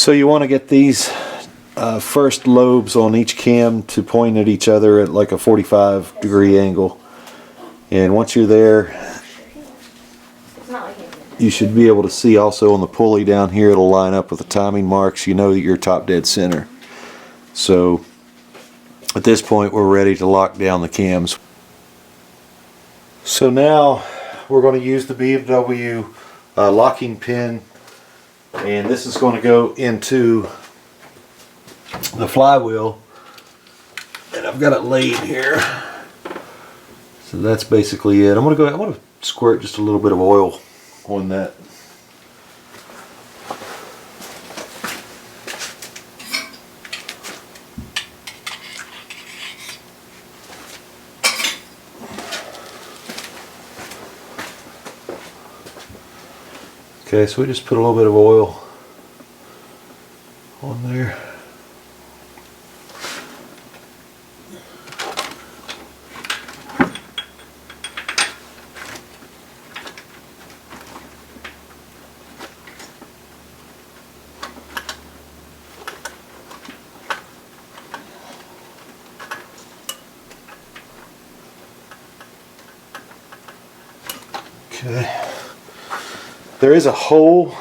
So you want to get these first lobes on each cam to point at each other at like a 45-degree angle, and once you're there you should be able to see also on the pulley down here it'll line up with the timing marks. You know that you're top dead center. So at this point we're ready to lock down the cams. So now we're going to use the BMW locking pin, and this is going to go into the flywheel, and I've got it laid here. So that's basically it. I'm going to squirt just a little bit of oil on that. Okay, so we just put a little bit of oil on there. Okay. There is a hole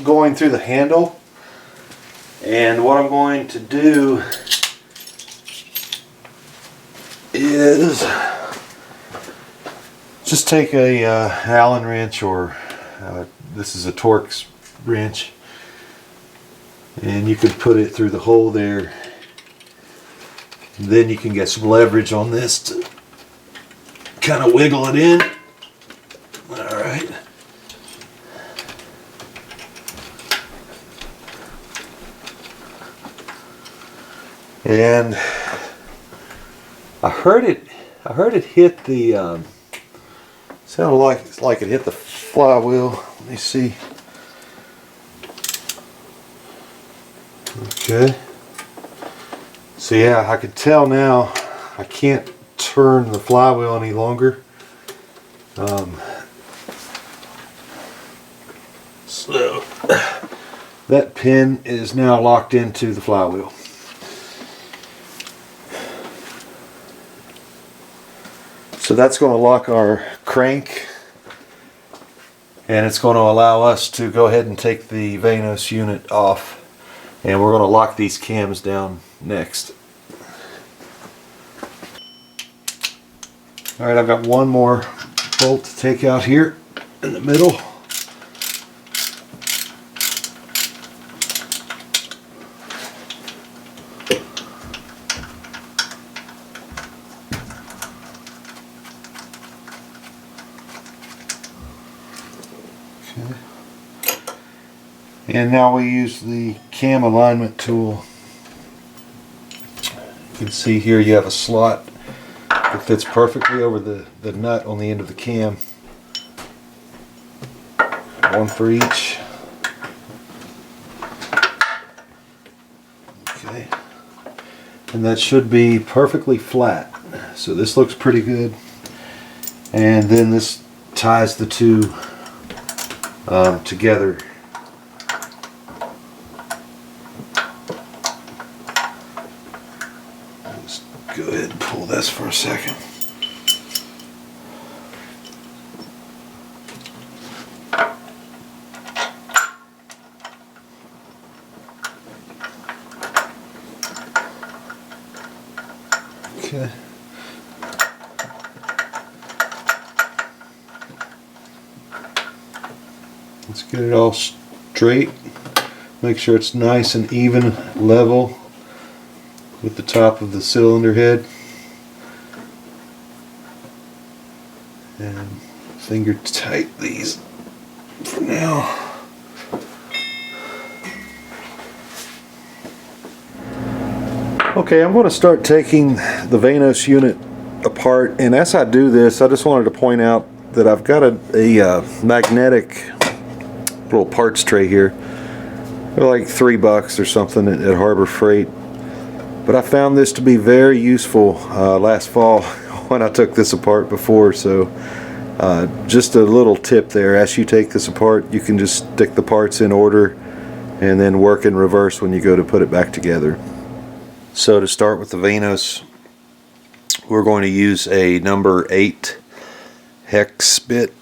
going through the handle, and what I'm going to do is just take a Allen wrench, or this is a Torx wrench, and you can put it through the hole there. And then you can get some leverage on this to kind of wiggle it in. Alright. And I heard it hit the sounded like it hit the flywheel. Let me see. Okay. So yeah, I can tell now I can't turn the flywheel any longer. So that pin is now locked into the flywheel. So that's going to lock our crank, and it's going to allow us to go ahead and take the Vanos unit off, and we're going to lock these cams down next. Alright, I've got one more bolt to take out here in the middle. And now we use the cam alignment tool. You can see here you have a slot that fits perfectly over the nut on the end of the cam. One for each. Okay. And that should be perfectly flat. So this looks pretty good. And then this ties the two together. Go ahead and pull this for a second. Okay. Let's get it all straight. Make sure it's nice and even, level with the top of the cylinder head, and finger tight these for now. Okay, I'm going to start taking the Vanos unit apart, and as I do this I just wanted to point out that I've got a magnetic little parts tray here. They're like $3 or something at Harbor Freight. But I found this to be very useful last fall when I took this apart before. So just a little tip there: as you take this apart, you can just stick the parts in order and then work in reverse when you go to put it back together. So to start with the Vanos, we're going to use a number 8 hex bit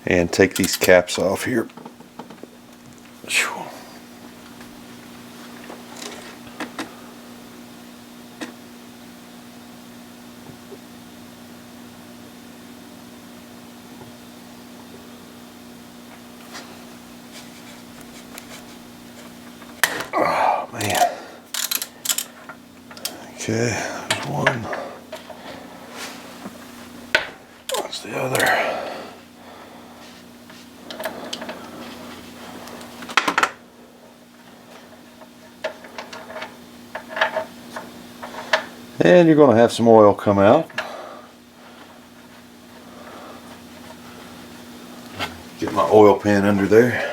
and take these caps off here. Oh man. Okay, there's one. What's the other? And you're going to have some oil come out. Get my oil pan under there.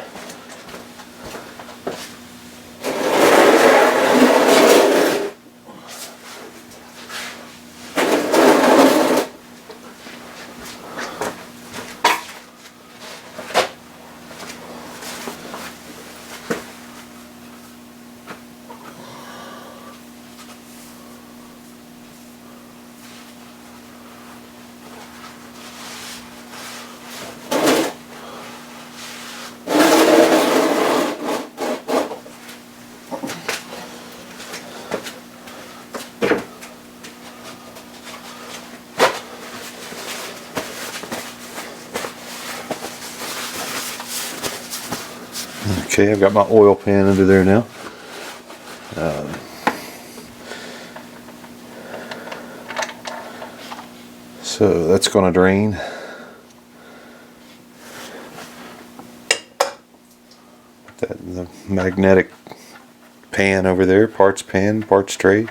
Okay, I've got my oil pan under there now. So that's going to drain. The magnetic pan over there, parts pan, parts tray.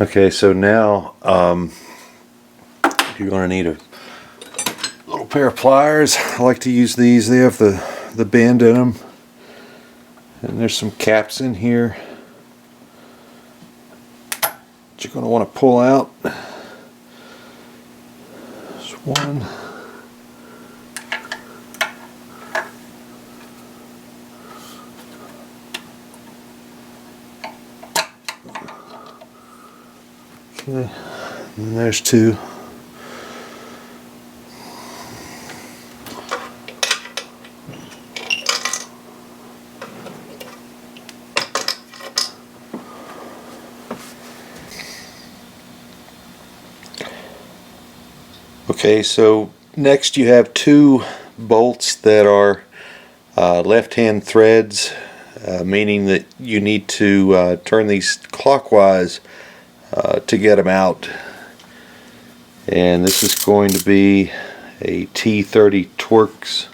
Okay, so now you're going to need a little pair of pliers. I like to use these. They have the bend in them, and there's some caps in here that you're going to want to pull out. There's one. Okay, and there's two. Okay, so next you have two bolts that are left-hand threads, meaning that you need to turn these clockwise to get them out. And this is going to be a T30 Twerks.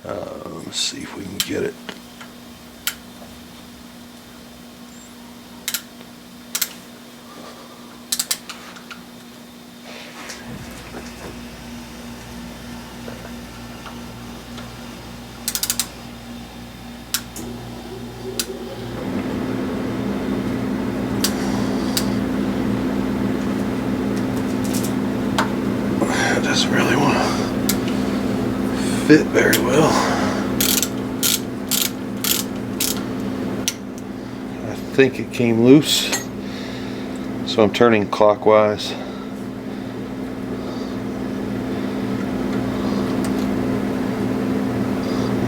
Let's see if we can get it. Doesn't really want to fit very well. I think it came loose, so I'm turning clockwise.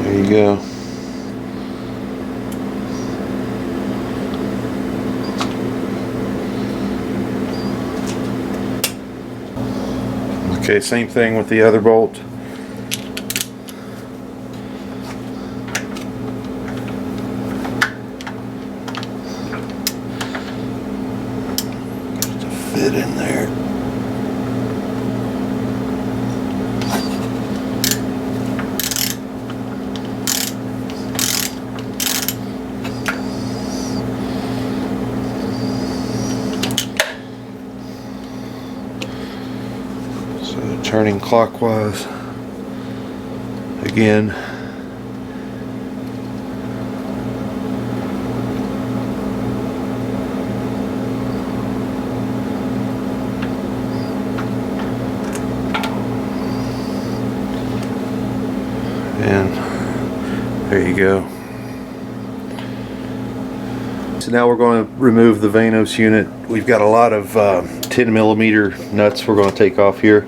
There you go. Okay, same thing with the other bolt. Just to fit in there. So turning clockwise. again. And there you go. So now we're going to remove the Vanos unit. We've got a lot of 10mm nuts we're going to take off here.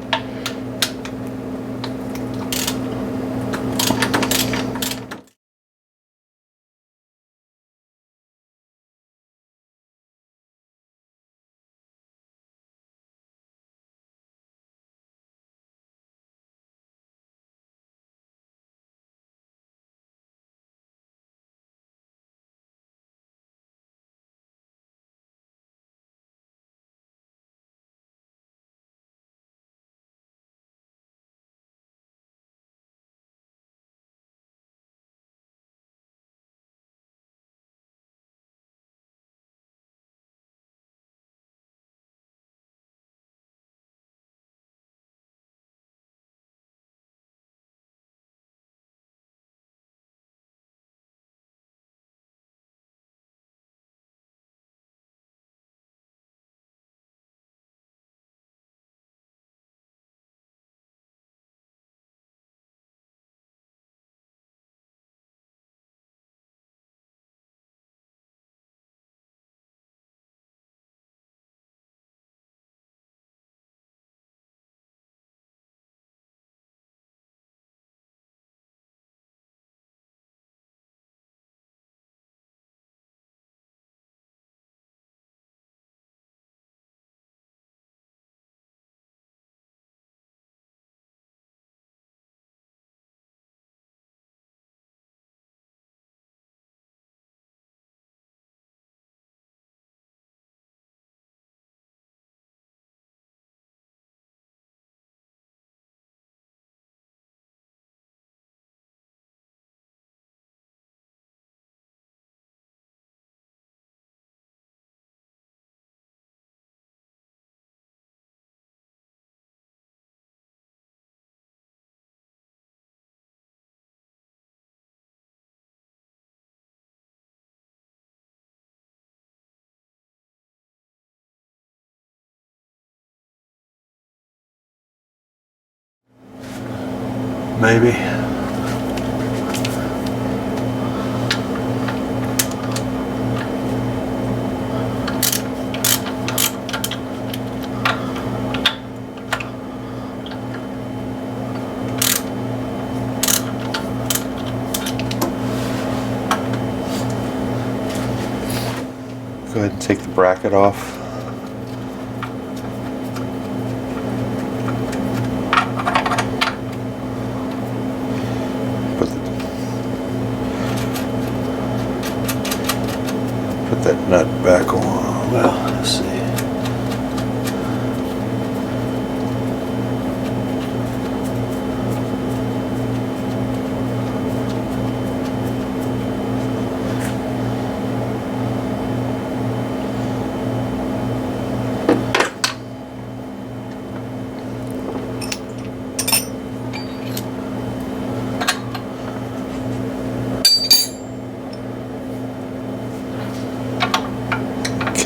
Maybe. Go ahead and take the bracket off. Put that nut back on. Well, let's see.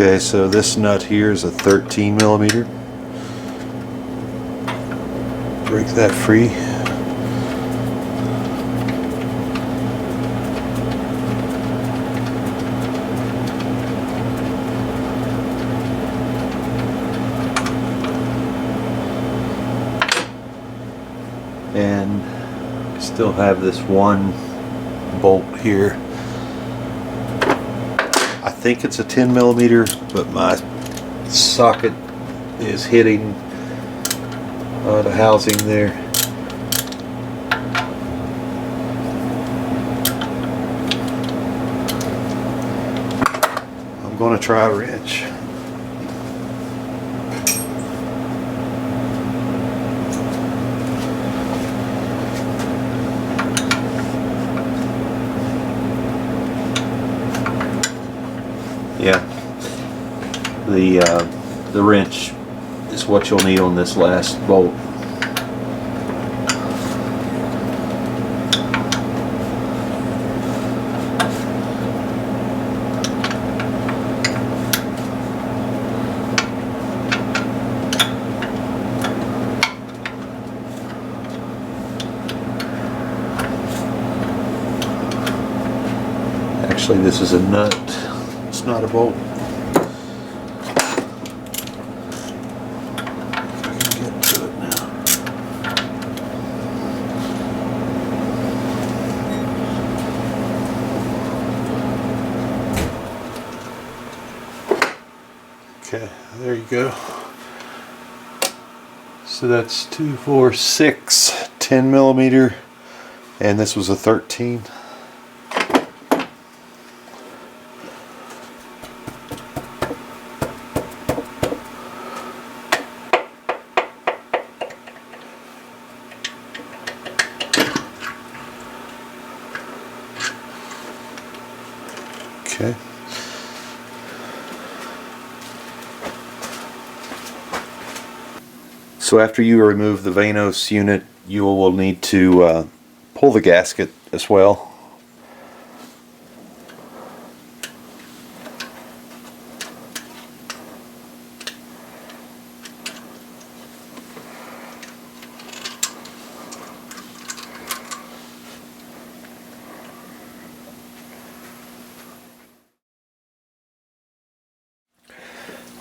Okay, so this nut here is a 13mm. Break that free. And I still have this one bolt here. I think it's a 10mm, but my socket is hitting the housing there. I'm going to try a wrench. Yeah, the wrench is what you'll need on this last bolt. Actually, this is a nut. It's not a bolt. I can get to it now. Okay, there you go. So that's 2, 4, 6, 10 millimeter, and this was a 13. Okay. So after you remove the Vanos unit, you will need to pull the gasket as well.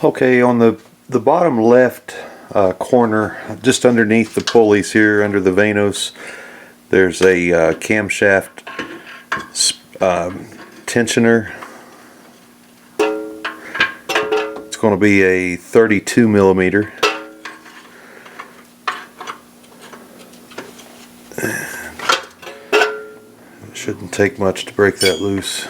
Okay, on the bottom left corner, just underneath the pulleys here, under the Vanos, there's a camshaft tensioner. It's going to be a 32 millimeter. It shouldn't take much to break that loose.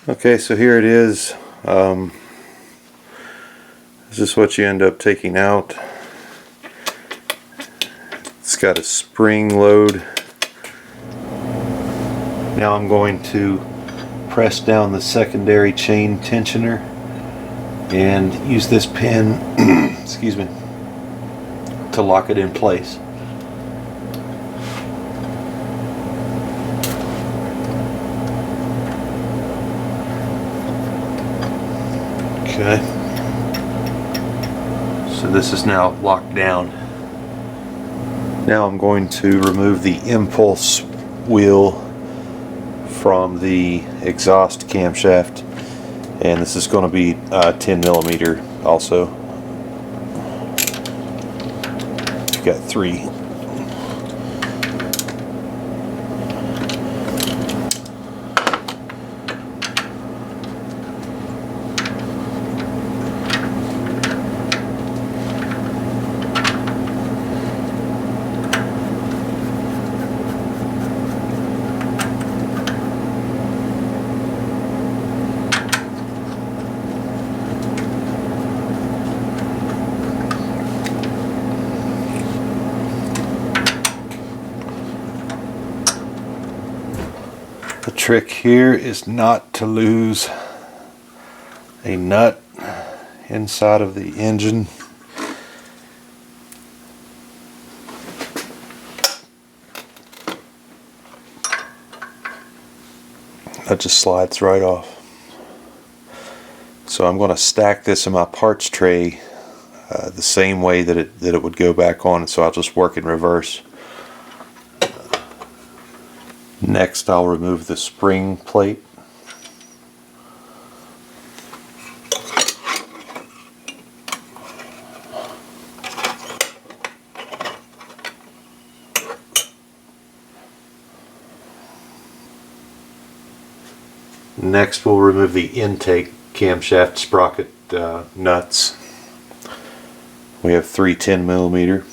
Okay, so here it is. This is what you end up taking out. It's got a spring load. Now I'm going to press down the secondary chain tensioner and use this pin excuse me, to lock it in place. Okay, so this is now locked down. Now I'm going to remove the impulse wheel from the exhaust camshaft, and this is going to be 10 millimeter also. You've got 3. The trick here is not to lose a nut inside of the engine. That just slides right off. So I'm going to stack this in my parts tray the same way that it would go back on, so I'll just work in reverse. Next, I'll remove the spring plate. Next we'll remove the intake camshaft sprocket nuts. We have 3 10mm.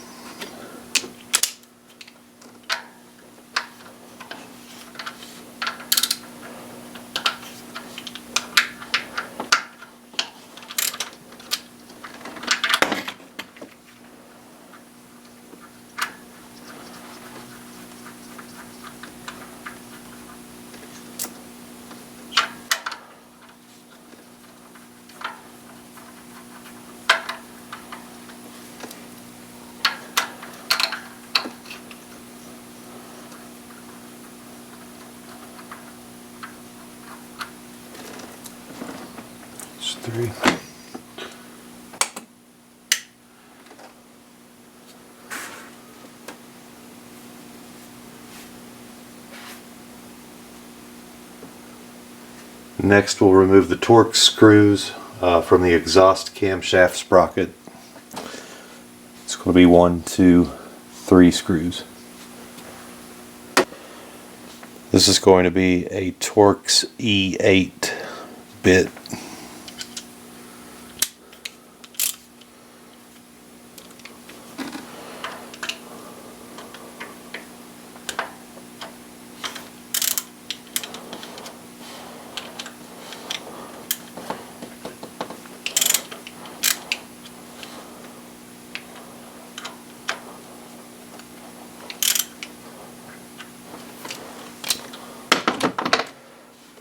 There's 3. Next we'll remove the torque screws from the exhaust camshaft sprocket. It's going to be 1, 2, 3 screws. This is going to be a Torx E8 bit.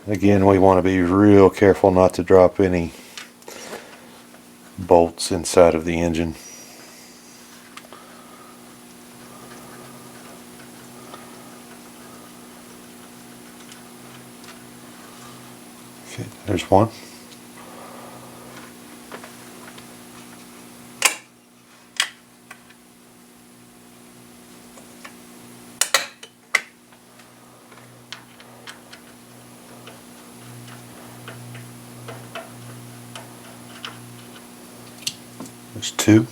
Again, we want to be real careful not to drop any bolts inside of the engine. Okay, there's one. There's 2.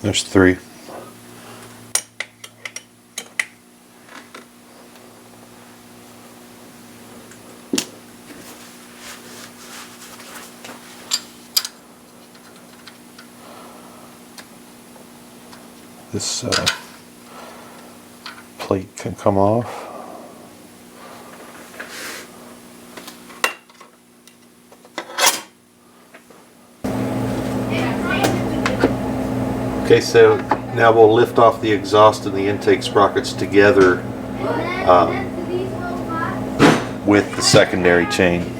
There's 3. This plate can come off. Okay, so now we'll lift off the exhaust and the intake sprockets together with the secondary chain.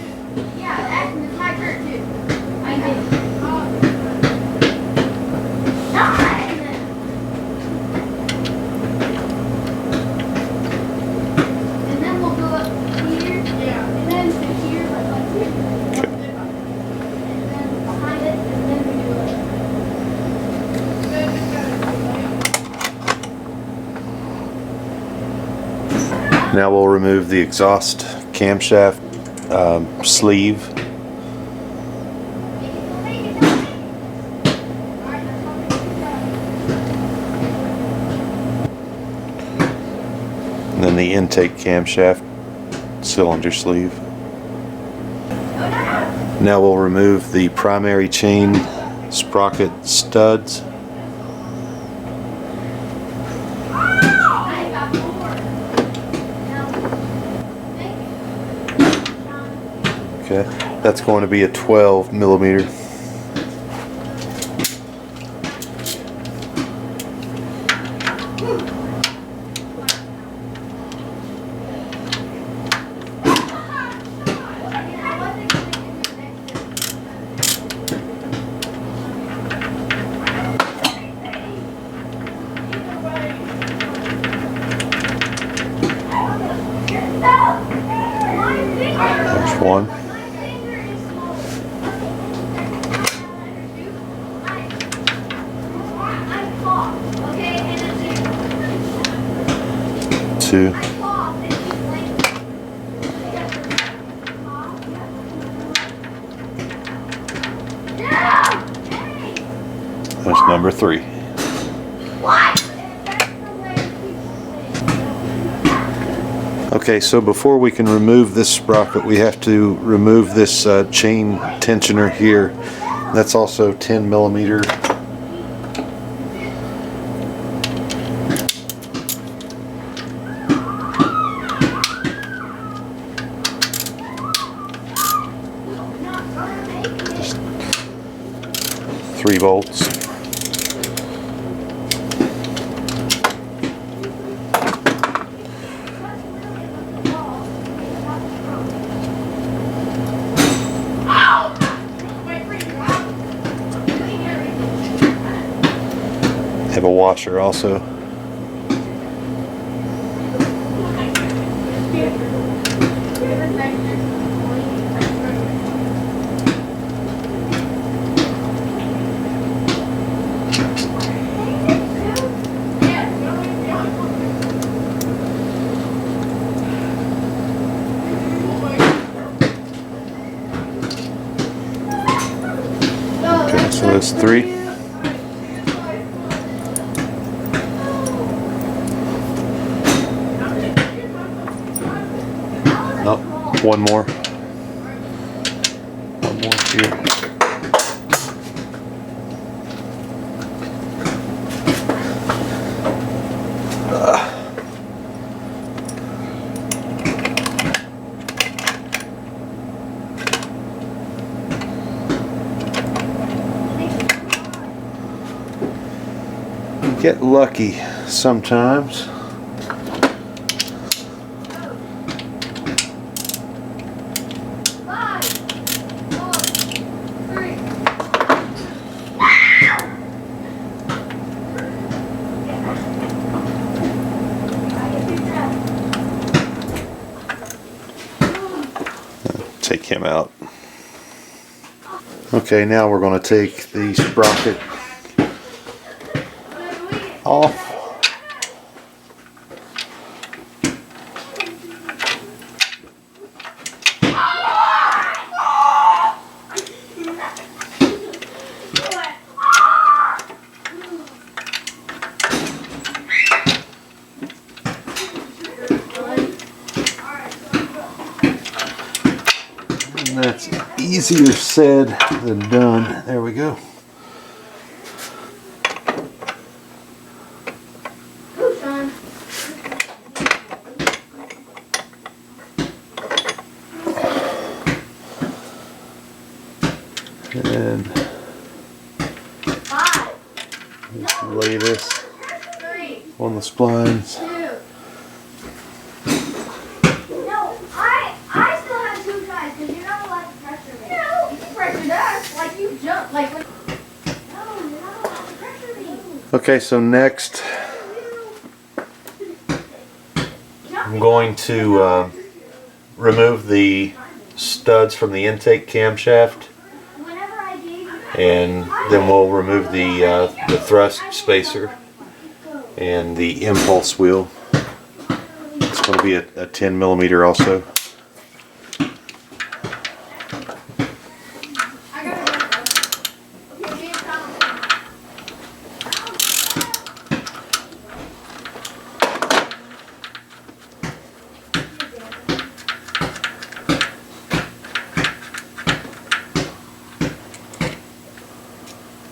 Now we'll remove the exhaust camshaft sleeve. And then the intake camshaft cylinder sleeve. Now we'll remove the primary chain sprocket studs. Okay, that's going to be a 12mm. There's 1. Two. 3. number 3. Okay, so before we can remove this sprocket, we have to remove this chain tensioner here. That's also 10 millimeter. Just 3 volts. Have a washer also. Okay, so that's 3. Nope, one more. One more here. Get lucky sometimes. Take him out. Okay, now we're going to take the sprocket off. And that's easier said than done. There we go. And lay this on the splines. Okay, so next I'm going to remove the studs from the intake camshaft, and then we'll remove the thrust spacer and the impulse wheel. It's going to be a 10 millimeter also.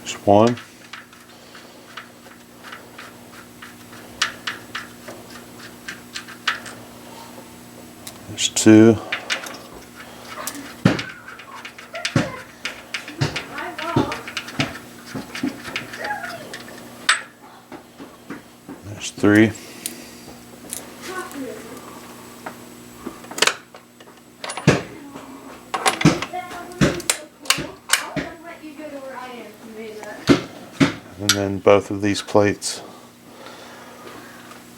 Just one. There's 2. There's 3. And then both of these plates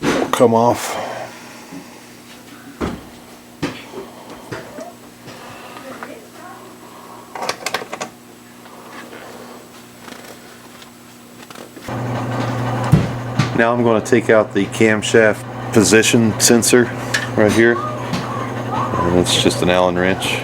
will come off. Now I'm going to take out the camshaft position sensor right here, and it's just an Allen wrench.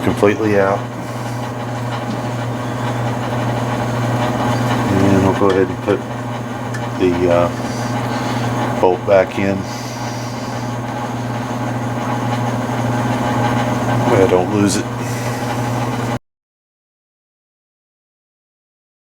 completely out. And we'll go ahead and put the bolt back in. Way I don't lose it.